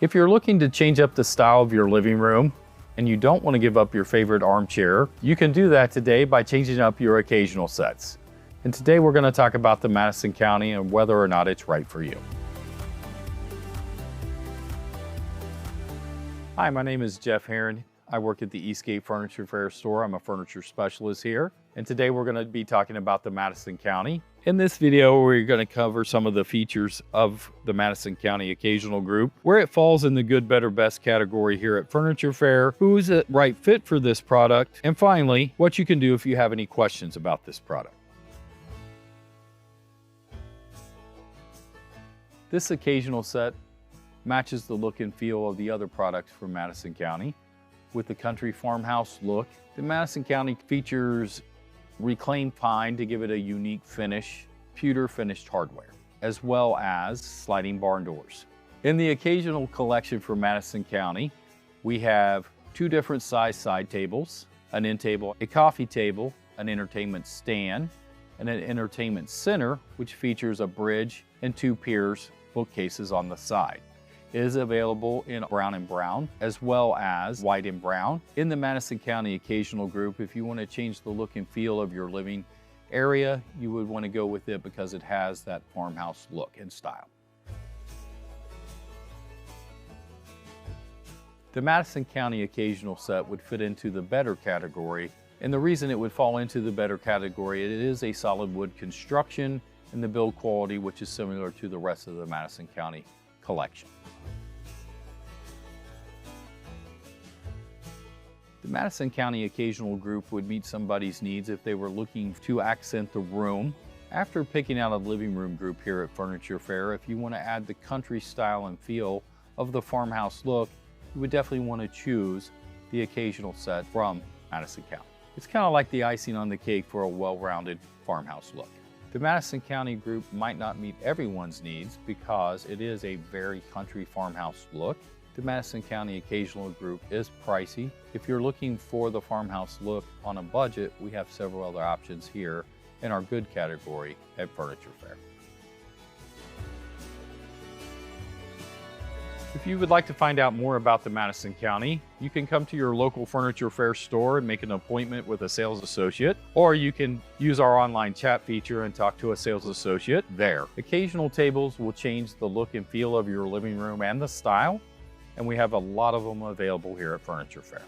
If you're looking to change up the style of your living room and you don't want to give up your favorite armchair, you can do that today by changing up your occasional sets. And today we're going to talk about the Madison County and whether or not it's right for you. Hi, my name is Jeff Herren. I work at the Eastgate Furniture Fair store. I'm a furniture specialist here. And today we're going to be talking about the Madison County. In this video, we're going to cover some of the features of the Madison County Occasional Group, where it falls in the good, better, best category here at Furniture Fair, who's a right fit for this product, and finally, what you can do if you have any questions about this product. This occasional set matches the look and feel of the other products from Madison County. With the country farmhouse look, the Madison County features reclaimed pine to give it a unique finish, pewter finished hardware, as well as sliding barn doors. In the occasional collection for Madison County, we have two different size side tables, an end table, a coffee table, an entertainment stand, and an entertainment center, which features a bridge and two piers bookcases on the side. It is available in brown and brown, as well as white and brown. In the Madison County Occasional Group, if you want to change the look and feel of your living area, you would want to go with it because it has that farmhouse look and style. The Madison County Occasional set would fit into the better category, and the reason it would fall into the better category, it is a solid wood construction and the build quality, which is similar to the rest of the Madison County collection. The Madison County Occasional Group would meet somebody's needs if they were looking to accent the room. After picking out a living room group here at Furniture Fair, if you want to add the country style and feel of the farmhouse look, you would definitely want to choose the occasional set from Madison County. It's kind of like the icing on the cake for a well-rounded farmhouse look. The Madison County Group might not meet everyone's needs because it is a very country farmhouse look. The Madison County Occasional Group is pricey. If you're looking for the farmhouse look on a budget, we have several other options here in our good category at Furniture Fair. If you would like to find out more about the Madison County, you can come to your local Furniture Fair store and make an appointment with a sales associate, or you can use our online chat feature and talk to a sales associate there. Occasional tables will change the look and feel of your living room and the style, and we have a lot of them available here at Furniture Fair.